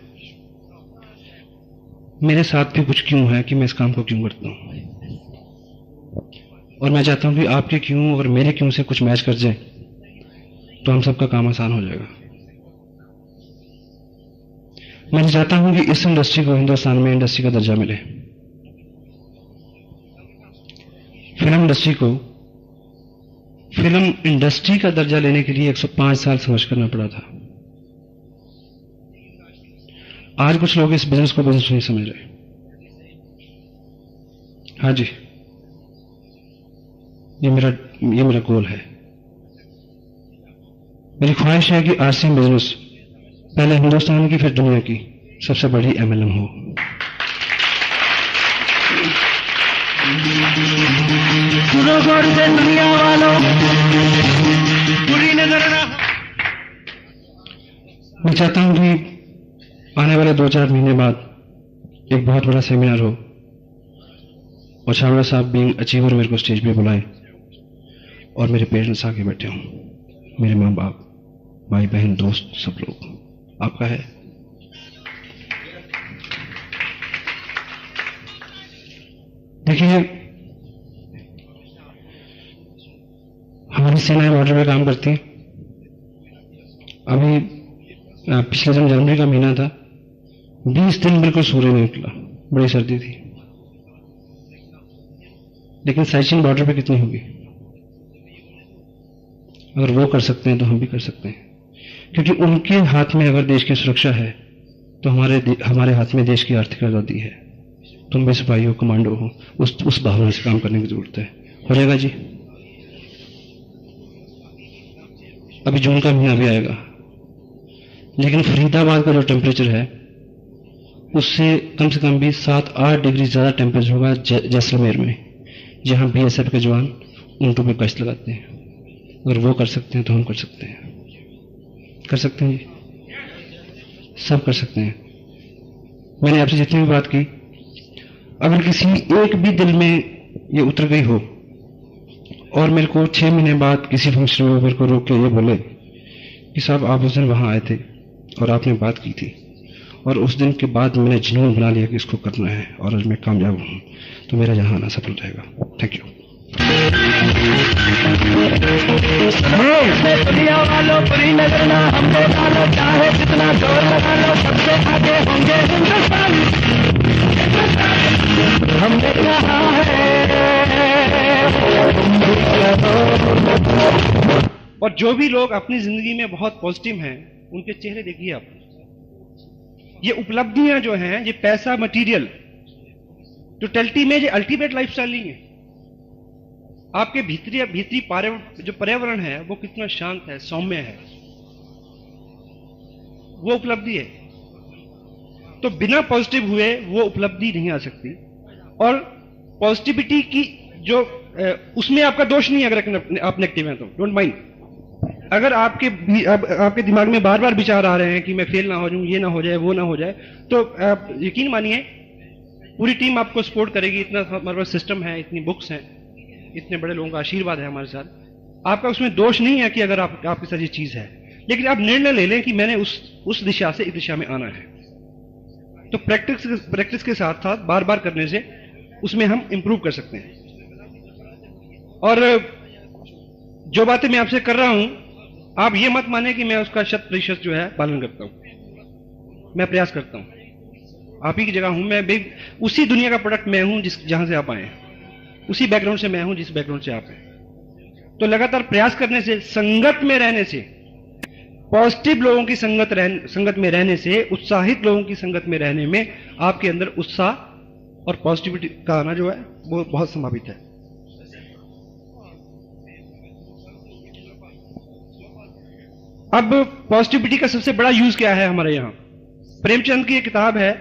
मेरे साथ भी कुछ क्यों है कि मैं इस काम को क्यों करता हूं, और मैं चाहता हूं कि आपके क्यों और मेरे क्यों से कुछ मैच कर जाए, तो हम सबका काम आसान हो जाएगा। मैं चाहता हूं कि इस इंडस्ट्री को हिंदुस्तान में इंडस्ट्री का दर्जा मिले। फिल्म इंडस्ट्री का दर्जा लेने के लिए 105 साल संघर्ष करना पड़ा था। आज कुछ लोग इस बिजनेस को बिजनेस नहीं समझ रहे। हाँ जी, ये मेरा गोल है। मेरी ख्वाहिश है कि आरसीएम बिजनेस पहले हिंदुस्तान की फिर दुनिया की सबसे बड़ी एमएलएम हो। दुनिया वालों बुरी नजर ना। मैं चाहता हूं कि आने वाले 2-4 महीने बाद एक बहुत बड़ा सेमिनार हो और छावड़ा साहब बीइंग अचीवर मेरे को स्टेज पे बुलाए और मेरे पेरेंट्स आके बैठे हों, मेरे माँ बाप, भाई बहन, दोस्त, सब लोग। आपका है? देखिए, हमारी सेनाएं बॉर्डर पे काम करती हैं। अभी पिछले जनवरी का महीना था, 20 दिन बिल्कुल सूर्य नहीं निकला, बड़ी सर्दी थी। लेकिन साइचिंग बॉर्डर पे कितनी होगी? अगर वो कर सकते हैं तो हम भी कर सकते हैं, क्योंकि उनके हाथ में अगर देश की सुरक्षा है तो हमारे हाथ में देश की आर्थिक आजादी है। तुम भी सिपाही हो, कमांडो हो, उस भावना से काम करने की जरूरत है। हो जाएगा जी। अभी जून का महीना भी आएगा, लेकिन फरीदाबाद का जो टेम्परेचर है उससे कम से कम भी 7-8 डिग्री ज्यादा टेम्परेचर होगा जैसलमेर में, जहां बीएसएफ के जवान ऊंटों पे गश्त लगाते हैं। अगर वो कर सकते हैं तो हम कर सकते हैं। कर सकते हैं जी, सब कर सकते हैं। मैंने आपसे जितनी भी बात की, अगर किसी एक भी दिल में ये उतर गई हो और मेरे को 6 महीने बाद किसी फंक्शन में मेरे को रोक के ये बोले कि साहब आप उस दिन वहां आए थे और आपने बात की थी और उस दिन के बाद मैंने जुनून बना लिया कि इसको करना है और आज मैं कामयाब हूं, तो मेरा यहाँ आना सफल रहेगा। Thank you. दुनिया वालों बुरी नजर ना हमको डालो, चाहे जितना जोर लगा लो, सबसे आगे होंगे हिंदुस्तान। हमने कहा है। और जो भी लोग अपनी जिंदगी में बहुत पॉजिटिव हैं, उनके चेहरे देखिए आप। ये उपलब्धियां जो हैं, ये पैसा, मटेरियल, टोटलिटी में ये अल्टीमेट लाइफस्टाइल नहीं है। आपके भीतरी जो पर्यावरण है वो कितना शांत है, सौम्य है, वो उपलब्धि है। तो बिना पॉजिटिव हुए वो उपलब्धि नहीं आ सकती। और पॉजिटिविटी की जो उसमें आपका दोष नहीं है। अगर आप नेगेटिव हैं तो डोंट माइंड। अगर आपके दिमाग में बार बार विचार आ रहे हैं कि मैं फेल ना हो जाऊं, ये ना हो जाए, वो ना हो जाए, तो आप यकीन मानिए पूरी टीम आपको सपोर्ट करेगी। इतना हमारे पास सिस्टम है, इतनी बुक्स हैं, इतने बड़े लोगों का आशीर्वाद है हमारे साथ। आपका उसमें दोष नहीं है कि अगर आपके साथ ये चीज है, लेकिन आप निर्णय ले लें कि मैंने उस दिशा से इस दिशा में आना है। तो प्रैक्टिस के साथ साथ बार बार करने से उसमें हम इंप्रूव कर सकते हैं। और जो बातें मैं आपसे कर रहा हूं, आप ये मत माने कि मैं उसका 100% जो है पालन करता हूं। मैं प्रयास करता हूं। आप ही की जगह हूं मैं, उसी दुनिया का प्रोडक्ट मैं हूं जहां से आप आए हैं, उसी बैकग्राउंड से मैं हूं जिस बैकग्राउंड से आप हैं। तो लगातार प्रयास करने से, संगत में रहने से, पॉजिटिव लोगों की संगत में रहने से, उत्साहित लोगों की संगत में रहने में आपके अंदर उत्साह और पॉजिटिविटी का आना जो है वो बहुत संभावित है। अब पॉजिटिविटी का सबसे बड़ा यूज क्या है हमारे यहां? प्रेमचंद की एक किताब है,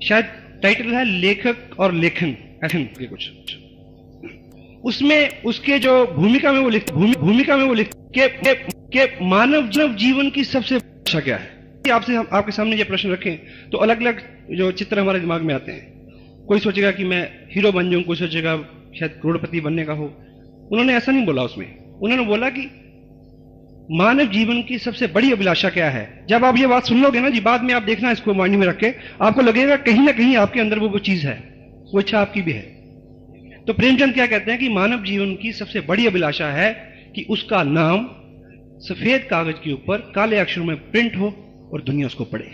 शायद टाइटल है लेखक और लेखन के कुछ। उसमें उसके जो भूमिका में वो लिख के मानव जीवन की सबसे भाषा क्या है। आपके सामने ये प्रश्न रखें तो अलग अलग जो चित्र हमारे दिमाग में आते हैं। कोई सोचेगा कि मैं हीरो बन जाऊं, कोई सोचेगा शायद करोड़पति बनने का हो। उन्होंने ऐसा नहीं बोला उसमें। उन्होंने बोला कि मानव जीवन की सबसे बड़ी अभिलाषा क्या है। जब आप ये बात सुन लोगे ना जी, बाद में आप देखना इसको माइंड में रख के, आपको लगेगा कहीं ना कहीं आपके अंदर वो चीज है, वो इच्छा आपकी भी है। तो प्रेमचंद क्या कहते हैं कि मानव जीवन की सबसे बड़ी अभिलाषा है कि उसका नाम सफेद कागज के ऊपर काले अक्षरों में प्रिंट हो और दुनिया उसको पढ़े।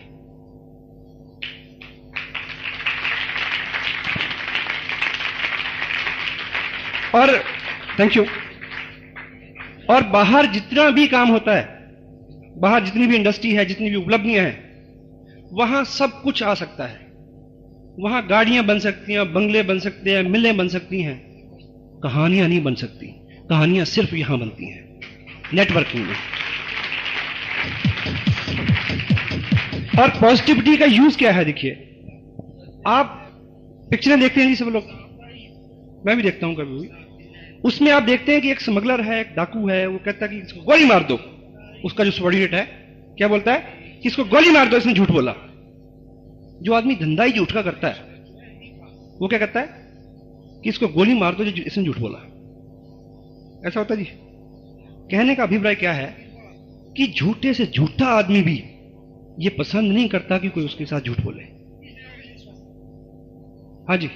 और थैंक यू। और बाहर जितना भी काम होता है, बाहर जितनी भी इंडस्ट्री है, जितनी भी उपलब्धियां हैं, वहां सब कुछ आ सकता है। वहां गाड़ियां बन सकती हैं, बंगले बन सकते हैं, मिलें बन सकती हैं, कहानियां नहीं बन सकती। कहानियां सिर्फ यहां बनती हैं, नेटवर्किंग में। और पॉजिटिविटी का यूज क्या है? देखिए, आप पिक्चरें देखते हैं जी सब लोग, मैं भी देखता हूं कभी भी। उसमें आप देखते हैं कि एक स्मगलर है, एक डाकू है, वो कहता है कि इसको गोली मार दो। उसका जो सबॉर्डिनेट है क्या बोलता है कि इसको गोली मार दो, इसने झूठ बोला। जो आदमी धंधा ही झूठ का करता है वो क्या कहता है कि इसको गोली मार दो, जो इसने झूठ बोला। ऐसा होता है जी। कहने का अभिप्राय क्या है कि झूठे से झूठा आदमी भी ये पसंद नहीं करता कि कोई उसके साथ झूठ बोले। हाँ जी,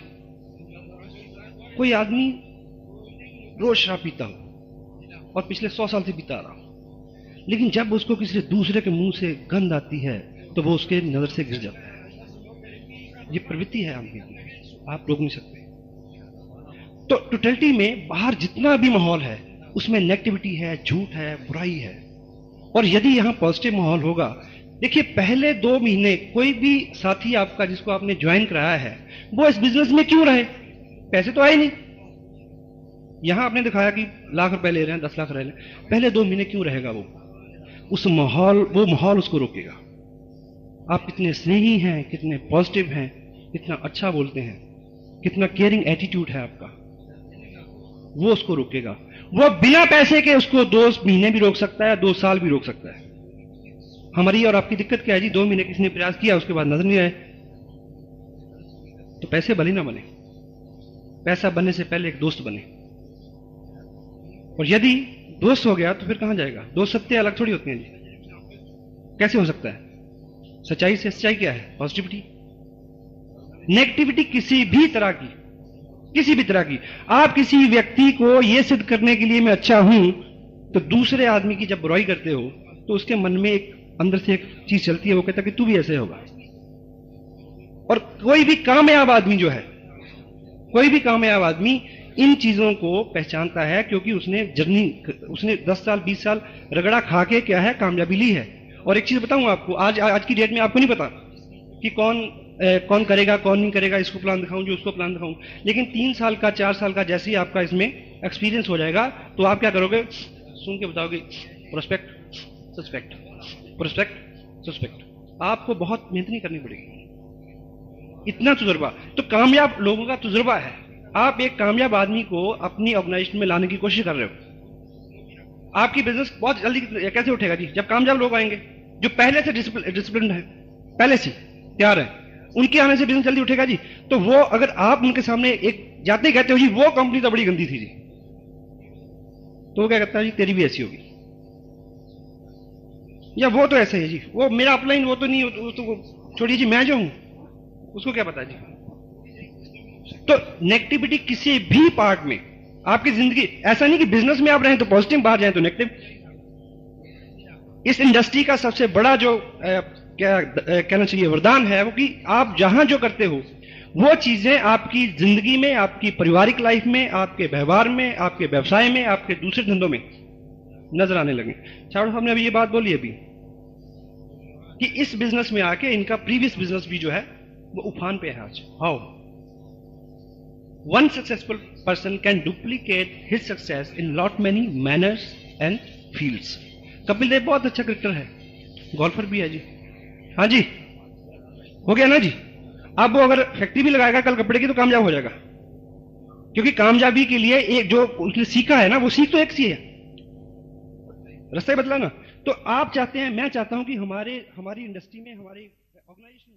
कोई आदमी रोज शराब पीता हो और पिछले 100 साल से पीता आ रहा हो, लेकिन जब उसको किसी दूसरे के मुंह से गंध आती है तो वो उसके नजर से गिर जाता है। ये प्रवृत्ति है आदमी की, आप रोक नहीं सकते। तो टोटलिटी में बाहर जितना भी माहौल है उसमें नेगेटिविटी है, झूठ है, बुराई है। और यदि यहां पॉजिटिव माहौल होगा, देखिए पहले 2 महीने कोई भी साथी आपका जिसको आपने ज्वाइन कराया है वो इस बिजनेस में क्यों रहे? पैसे तो आए नहीं। यहां आपने दिखाया कि लाख रुपए ले रहे हैं, 10 लाख रह रहे हैं, पहले 2 महीने क्यों रहेगा वो? वो माहौल उसको रोकेगा। आप कितने स्नेही हैं, कितने पॉजिटिव हैं, कितना अच्छा बोलते हैं, कितना केयरिंग एटीट्यूड है आपका, वो उसको रोकेगा। वो बिना पैसे के उसको 2 महीने भी रोक सकता है, 2 साल भी रोक सकता है। हमारी और आपकी दिक्कत क्या है जी? 2 महीने किसी ने प्रयास किया, उसके बाद नजर नहीं आए, तो पैसे भले ना बने। पैसा बनने से पहले एक दोस्त बने। और यदि दोस्त हो गया तो फिर कहां जाएगा? दोस्त सत्य अलग थोड़ी होते हैं जी। कैसे हो सकता है? सच्चाई से सच्चाई क्या है? पॉजिटिविटी। नेगेटिविटी किसी भी तरह की, किसी भी तरह की, आप किसी व्यक्ति को यह सिद्ध करने के लिए मैं अच्छा हूं, तो दूसरे आदमी की जब बुराई करते हो तो उसके मन में एक अंदर से एक चीज चलती है, वो कहता है कि तू भी ऐसे होगा। और कोई भी कामयाब आदमी जो है, कोई भी कामयाब आदमी इन चीजों को पहचानता है, क्योंकि उसने 10 साल 20 साल रगड़ा खा के क्या है कामयाबी ली है। और एक चीज बताऊं आपको, आज की डेट में आपको नहीं पता कि कौन करेगा कौन नहीं करेगा, इसको प्लान दिखाऊं जो उसको प्लान दिखाऊं, लेकिन 3 साल का 4 साल का जैसे ही आपका इसमें एक्सपीरियंस हो जाएगा तो आप क्या करोगे? सुन के बताओगे प्रोस्पेक्ट सस्पेक्ट, प्रोस्पेक्ट सस्पेक्ट। आपको बहुत मेहनत नहीं करनी पड़ेगी, इतना तजुर्बा तो कामयाब लोगों का तजुर्बा है। आप एक कामयाब आदमी को अपनी ऑर्गेनाइजेशन में लाने की कोशिश कर रहे हो, आपकी बिजनेस बहुत जल्दी कैसे उठेगा जी? जब कामयाब लोग आएंगे जो पहले से डिसिप्लिन है, पहले से तैयार है, उनके आने से बिजनेस जल्दी उठेगा जी। तो वो अगर आप उनके सामने एक जाते कहते हो जी वो कंपनी तो बड़ी गंदी थी जी, तो वो क्या कहता है जी तेरी भी ऐसी होगी, या वो तो ऐसे है जी, वो मेरा अपलाइन वो तो नहीं, वो तो छोड़िए जी, मैं जो हूं उसको क्या पता जी। तो नेगेटिविटी किसी भी पार्ट में आपकी जिंदगी, ऐसा नहीं कि बिजनेस में आप रहें तो पॉजिटिव, बाहर जाएं तो नेगेटिव। इस इंडस्ट्री का सबसे बड़ा जो क्या कहना चाहिए वरदान है वो कि आप जहां जो करते हो वो चीजें आपकी जिंदगी में, आपकी पारिवारिक लाइफ में, आपके व्यवहार में, आपके व्यवसाय में, आपके दूसरे धंधों में नजर आने लगे। चारों साहब ने अभी ये बात बोली अभी कि इस बिजनेस में आके इनका प्रीवियस बिजनेस भी जो है वो उफान पे है आज। How one successful person can duplicate his success in lot many manners and fields. Kapil Dev बहुत अच्छा क्रिकेटर है, गोल्फर भी है जी। हाँ जी, हो गया ना जी। अब वो अगर फैक्ट्री भी लगाएगा कल कपड़े की तो कामयाब हो जाएगा, क्योंकि कामयाबी के लिए एक जो उसने सीखा है ना, वो सीख तो एक सी है, रास्ता ही बदला ना। तो आप चाहते हैं, मैं चाहता हूं कि हमारी इंडस्ट्री में, हमारी ऑर्गेनाइजेशन